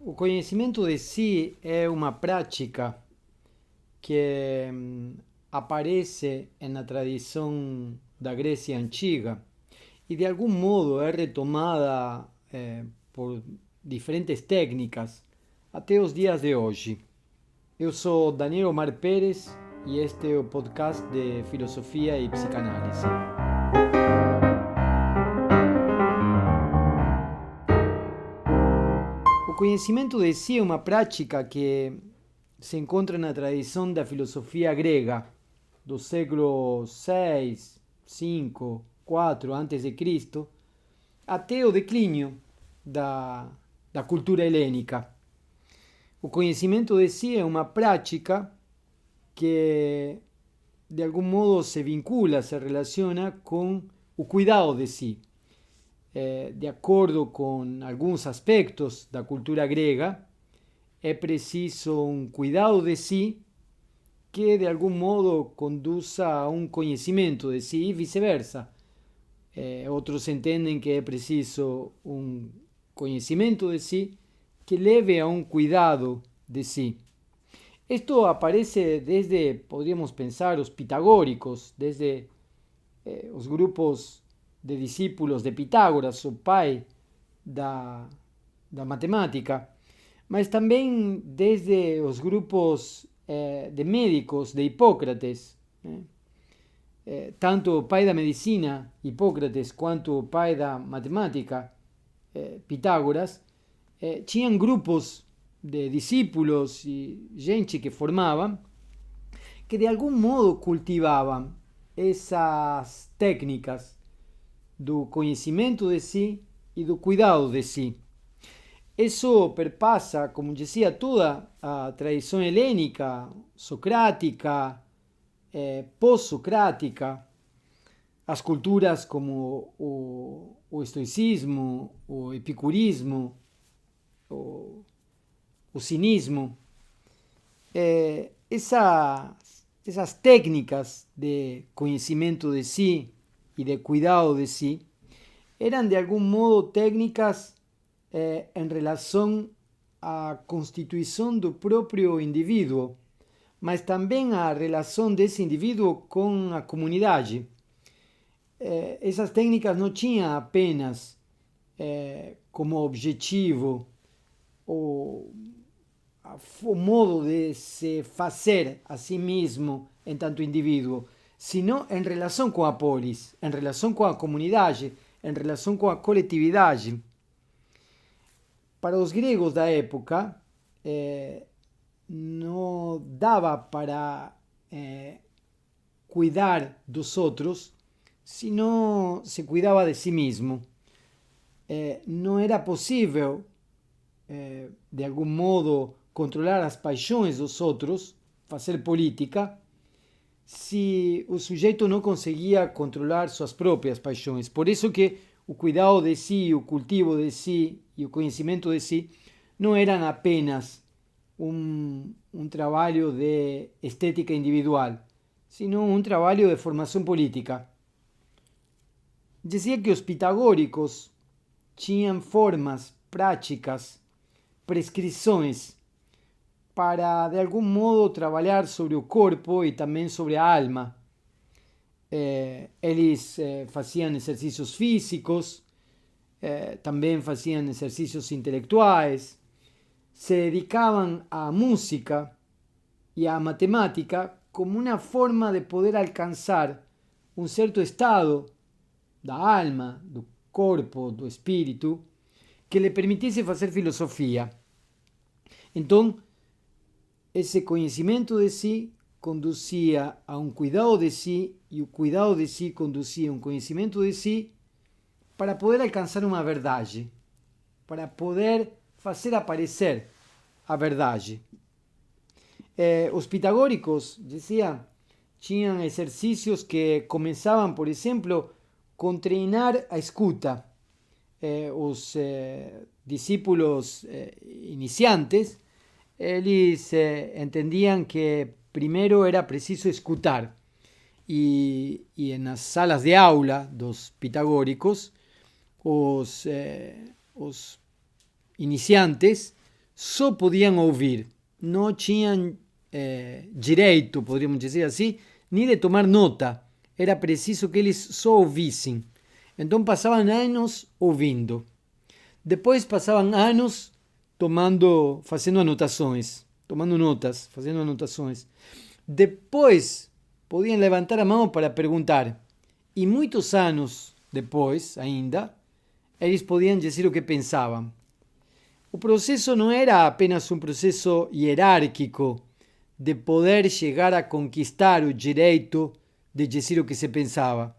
O conhecimento de si é uma prática que aparece na tradição da Grécia Antiga e de algum modo é retomada por diferentes técnicas até os dias de hoje. Eu sou Daniel Omar Pérez e este é o podcast de Filosofia e Psicanálise. O conhecimento de si é uma prática que se encontra na tradição da filosofia grega do século 6, 5, 4 a.C. até o declínio da cultura helênica. O conhecimento de si é uma prática que de algum modo se vincula, se relaciona com o cuidado de si. De acordo com alguns aspectos da cultura grega, é preciso um cuidado de si que de algum modo conduza a um conhecimento de si e vice-versa. Outros entendem que é preciso um conhecimento de si que leve a um cuidado de si. Esto aparece desde, podríamos pensar, os pitagóricos, desde os grupos de discípulos de Pitágoras, o pai da matemática, mas também desde os grupos de médicos de Hipócrates. Tanto o pai da medicina, Hipócrates, quanto o pai da matemática, Pitágoras, tinham grupos de discípulos e gente que formavam, que de algum modo cultivavam essas técnicas do conhecimento de si e do cuidado de si. Isso perpassa, como dizia, toda a tradição helênica, socrática, pós-socrática, as culturas como o estoicismo, o epicurismo, o cinismo. Essas técnicas de conhecimento de si e de cuidado de si eram de algum modo técnicas em relação à constituição do próprio indivíduo, mas também à relação desse indivíduo com a comunidade. Essas técnicas não tinham apenas como objetivo o modo de se fazer a si mesmo em tanto indivíduo, sino em relação com a polis, em relação com a comunidade, em relação com a coletividade. Para os gregos da época, não dava para cuidar dos outros se não se cuidava de si mesmo. Não era possível, de algum modo, controlar as paixões dos outros, fazer política, se o sujeito não conseguia controlar suas próprias paixões. Por isso que o cuidado de si, o cultivo de si e o conhecimento de si não eram apenas um trabalho de estética individual, sino um trabalho de formação política. Dizia que os pitagóricos tinham formas, práticas, prescrições para, de algum modo, trabalhar sobre o corpo e também sobre a alma. Eles faziam exercícios físicos, também faziam exercícios intelectuais, se dedicavam à música e à matemática como uma forma de poder alcançar um certo estado da alma, do corpo, do espírito, que lhe permitisse fazer filosofia. Então, esse conhecimento de si conduzia a um cuidado de si e o cuidado de si conduzia a um conhecimento de si para poder alcançar uma verdade, para poder fazer aparecer a verdade. Os pitagóricos, dizia, tinham exercícios que começavam, por exemplo, com treinar a escuta. Os discípulos iniciantes, eles entendiam que primeiro era preciso escutar. E nas salas de aula dos pitagóricos, os iniciantes só podiam ouvir, não tinham direito, poderíamos dizer assim, nem de tomar nota. Era preciso que eles só ouvissem. Então passavam anos ouvindo. Depois passavam anos fazendo anotações, tomando notas, fazendo anotações. Depois podiam levantar a mão para perguntar. E muitos anos depois, ainda, eles podiam dizer o que pensavam. O processo não era apenas um processo hierárquico de poder chegar a conquistar o direito de dizer o que se pensava.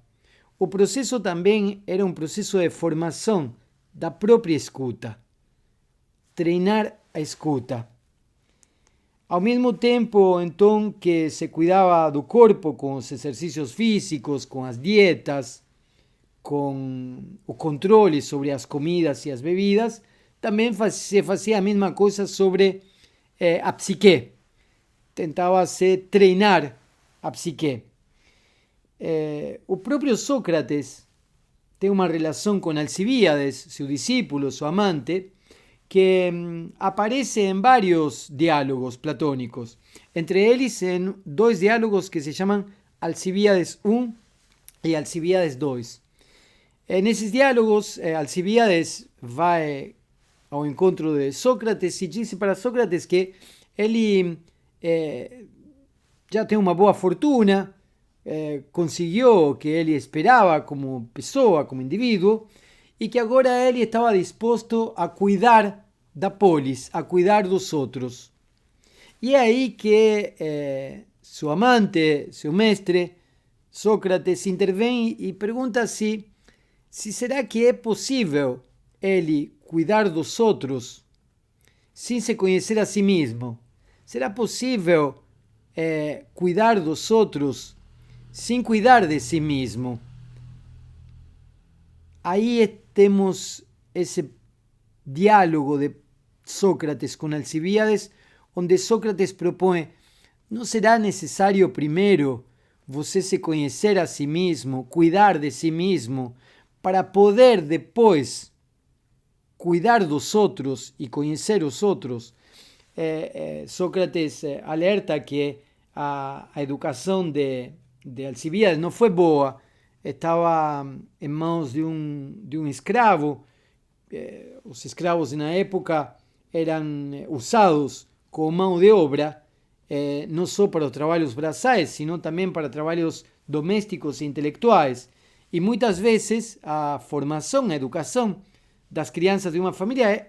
O processo também era um processo de formação da própria escuta. Treinar a escuta. Ao mesmo tempo, então, que se cuidava do corpo com os exercícios físicos, com as dietas, com o controle sobre as comidas e as bebidas, também se fazia a mesma coisa sobre a psique. Tentava-se treinar a psique. O próprio Sócrates tem uma relação com Alcibíades, seu discípulo, seu amante, que aparece em vários diálogos platônicos. Entre eles, em dois diálogos que se chamam Alcibíades I e Alcibíades II. Nesses diálogos, Alcibíades vai ao encontro de Sócrates e diz para Sócrates que ele já tem uma boa fortuna, conseguiu o que ele esperava como pessoa, como indivíduo, e que agora ele estava disposto a cuidar da polis, a cuidar dos outros. E é aí que seu amante, seu mestre, Sócrates, intervém e pergunta se será que é possível ele cuidar dos outros sem se conhecer a si mesmo? Será possível cuidar dos outros sem cuidar de si mesmo? Aí temos esse diálogo de Sócrates com Alcibíades, onde Sócrates propõe: não será necessário primeiro você se conhecer a si mesmo, cuidar de si mesmo, para poder depois cuidar dos outros e conhecer os outros? Sócrates alerta que a educação de Alcibíades não foi boa. Estava em mãos de um escravo. Os escravos na época eram usados como mão de obra, não só para os trabalhos braçais, sino também para trabalhos domésticos e intelectuais. E muitas vezes a formação, a educação das crianças de uma família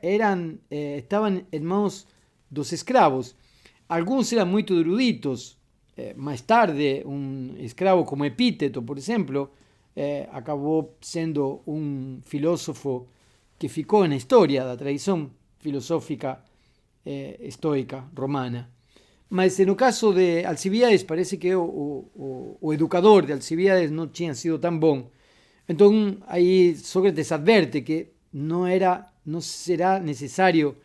estavam em mãos dos escravos. Alguns eram muito eruditos. Mais tarde, um escravo como Epíteto, por exemplo, acabou sendo um filósofo que ficou na história da tradição filosófica estoica romana. Mas no caso de Alcibíades, parece que o educador de Alcibíades não tinha sido tão bom. Então, aí Sócrates adverte que não será necessário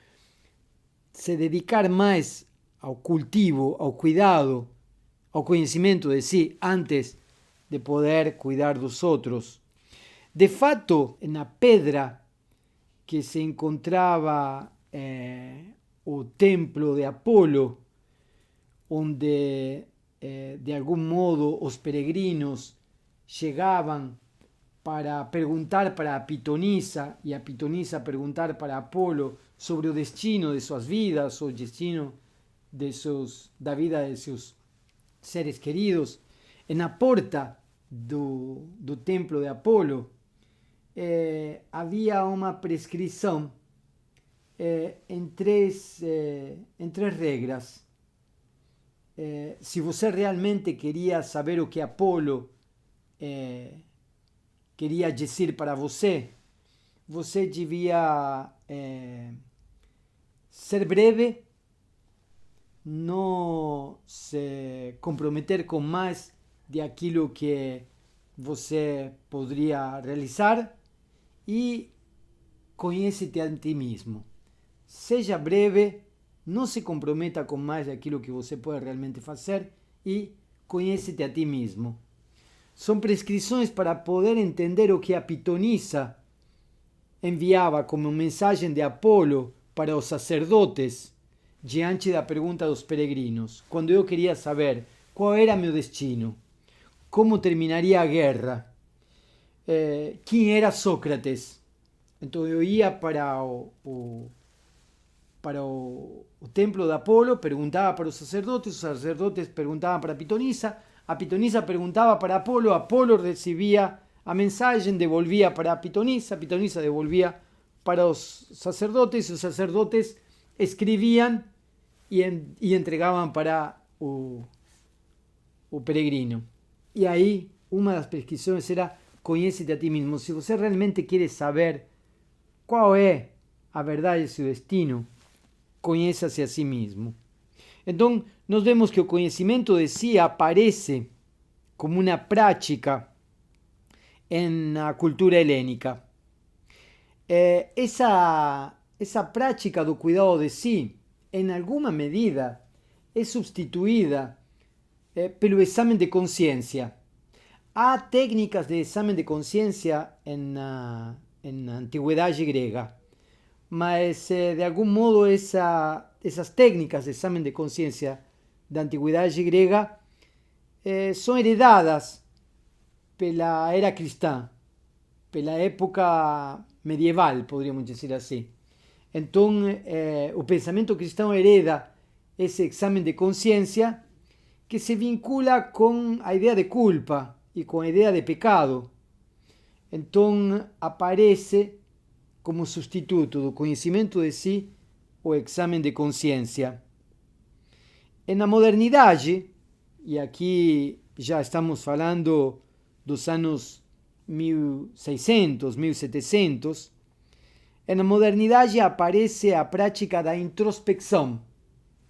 se dedicar mais ao cultivo, ao cuidado, ao conhecimento de si, antes de poder cuidar dos outros. De fato, na pedra que se encontrava o templo de Apolo, onde de algum modo os peregrinos chegavam para perguntar para a pitonisa e a pitonisa perguntar para Apolo sobre o destino de suas vidas, o destino da vida de seus seres queridos. Na porta do templo de Apolo havia uma prescrição em três regras. Se você realmente queria saber o que Apolo queria dizer para você, você devia ser breve, não se comprometer com mais de aquilo que você poderia realizar e conhece-te a ti mesmo. Seja breve, não se comprometa com mais daquilo que você pode realmente fazer e conhece-te a ti mesmo. São prescrições para poder entender o que a pitonisa enviava como mensagem de Apolo para os sacerdotes diante da pergunta dos peregrinos, quando eu queria saber qual era meu destino, como terminaria a guerra, quem era Sócrates. Então eu ia para o templo de Apolo, perguntava para os sacerdotes perguntavam para a Pitonisa perguntava para Apolo recebia a mensagem, devolvia para a Pitonisa devolvia para os sacerdotes escreviam e entregavam para o peregrino. E aí, uma das prescrições era: conhece-te a ti mesmo. Se você realmente quer saber qual é a verdade de seu destino, conheça-se a si mesmo. Então, nós vemos que o conhecimento de si aparece como uma prática na cultura helênica. Essa prática do cuidado de si, em alguma medida, é substituída pelo exame de consciência. Há técnicas de exame de consciência na antiguidade grega, mas de algum modo essas técnicas de exame de consciência da antiguidade grega são heredadas pela era cristã, pela época medieval, poderíamos dizer assim. Então, o pensamento cristão hereda esse exame de consciência que se vincula com a ideia de culpa e com a ideia de pecado. Então, aparece como substituto do conhecimento de si o exame de consciência. E na modernidade, e aqui já estamos falando dos anos 1600, 1700, na modernidade aparece a prática da introspecção.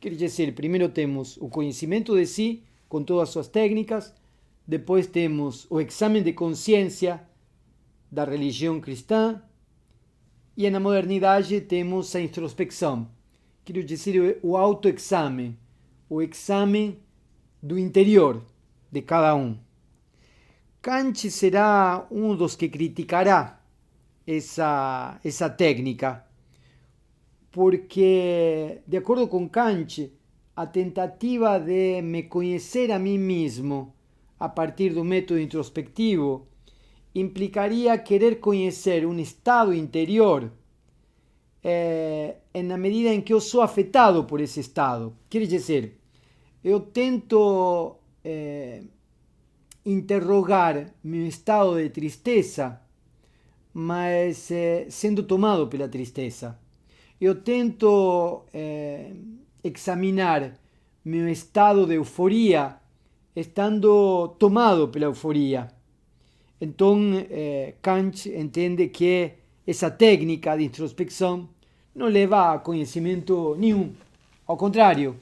Quer dizer, primeiro temos o conhecimento de si, com todas as suas técnicas, depois temos o exame de consciência da religião cristã, e na modernidade temos a introspecção, quer dizer, o autoexame, o exame do interior de cada um. Kant será um dos que criticará essa técnica, porque, de acordo com Kant, a tentativa de me conhecer a mim mesmo a partir do método introspectivo implicaria querer conhecer um estado interior na medida em que eu sou afetado por esse estado. Quer dizer, eu tento interrogar meu estado de tristeza, mas sendo tomado pela tristeza. Eu tento examinar meu estado de euforia, estando tomado pela euforia. Então, Kant entende que essa técnica de introspecção não leva a conhecimento nenhum. Ao contrário,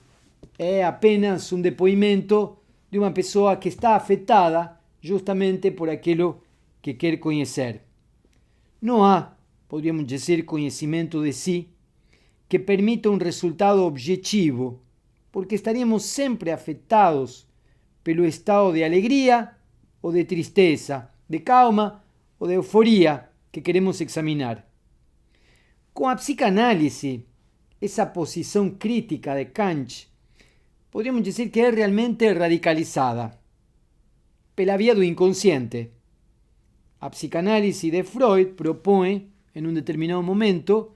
é apenas um depoimento de uma pessoa que está afetada justamente por aquilo que quer conhecer. Não há, poderíamos dizer, conhecimento de si que permita um resultado objetivo, porque estaríamos sempre afetados pelo estado de alegria ou de tristeza, de calma ou de euforia que queremos examinar. Com a psicanálise, essa posição crítica de Kant, poderíamos dizer que é realmente radicalizada pela via do inconsciente. A psicanálise de Freud propõe, em um determinado momento,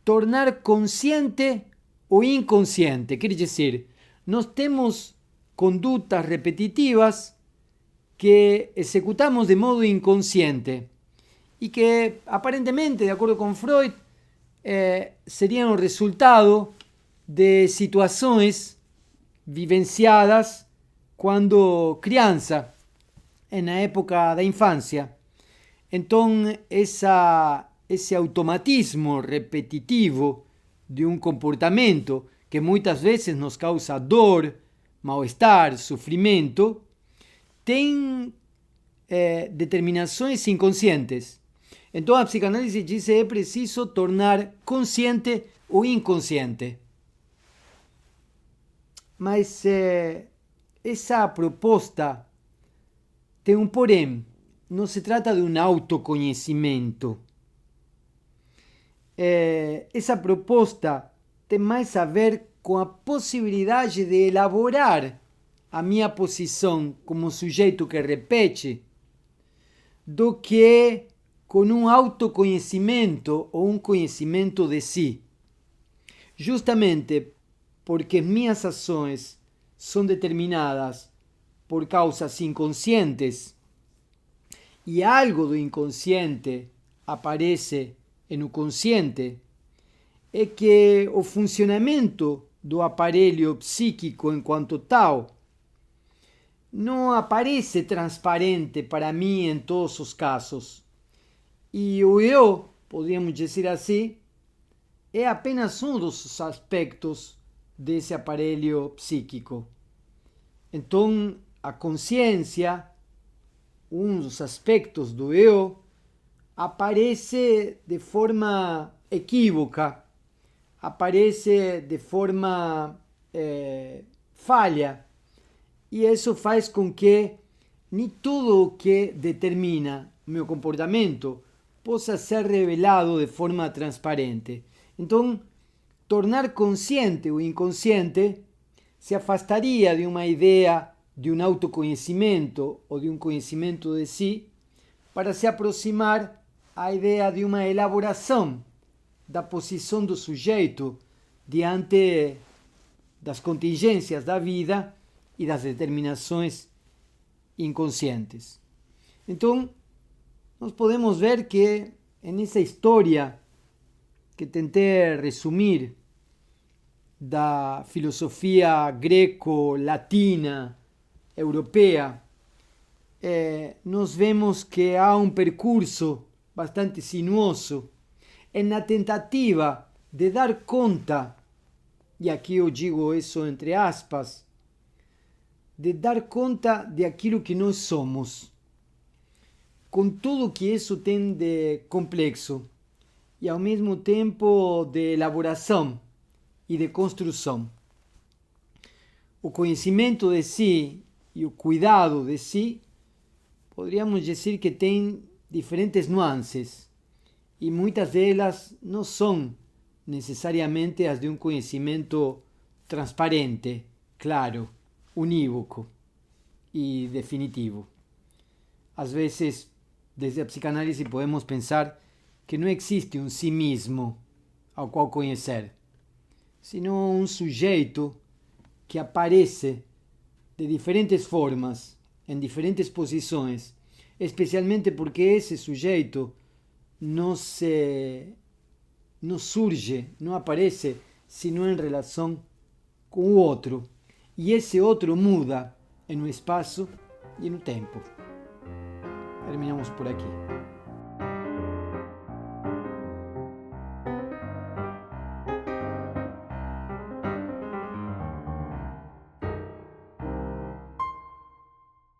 tornar consciente o inconsciente. Quer dizer, nós temos condutas repetitivas que executamos de modo inconsciente e que, aparentemente, de acordo com Freud, seriam o resultado de situações vivenciadas quando criança, na época da infância. Então, esse automatismo repetitivo de um comportamento que muitas vezes nos causa dor, mal-estar, sofrimento, tem determinações inconscientes. Então, a psicanálise diz que é preciso tornar consciente o inconsciente. Mas essa proposta tem um porém. Não se trata de um autoconhecimento. essa proposta tem mais a ver com a possibilidade de elaborar a minha posição como sujeito que repete do que com um autoconhecimento ou um conhecimento de si. Justamente porque minhas ações são determinadas por causas inconscientes e algo do inconsciente aparece no consciente, é que o funcionamento do aparelho psíquico enquanto tal não aparece transparente para mim em todos os casos. E o eu, podríamos dizer assim, é apenas um dos aspectos desse aparelho psíquico. Então, a consciência, um dos aspectos do eu, aparece de forma equívoca, aparece de forma falha, e isso faz com que nem tudo o que determina o meu comportamento possa ser revelado de forma transparente. Então, tornar consciente o inconsciente se afastaria de uma ideia de um autoconhecimento ou de um conhecimento de si para se aproximar à ideia de uma elaboração da posição do sujeito diante das contingências da vida e das determinações inconscientes. Então, nós podemos ver que nessa história que tentei resumir da filosofia greco-latina europeia, nós vemos que há um percurso bastante sinuoso na tentativa de dar conta, e aqui eu digo isso entre aspas, de dar conta de aquilo que nós somos, com tudo que isso tem de complexo e ao mesmo tempo de elaboração e de construção. O conhecimento de si e o cuidado de si, poderíamos dizer que tem diferentes nuances, e muitas delas não são necessariamente as de um conhecimento transparente, claro, unívoco e definitivo. Às vezes, desde a psicanálise, podemos pensar que não existe um si mesmo ao qual conhecer, senão um sujeito que aparece de diferentes formas, em diferentes posições, especialmente porque esse sujeito não surge, não aparece, senão em relação com o outro. E esse outro muda no espaço e no tempo. Terminamos por aqui.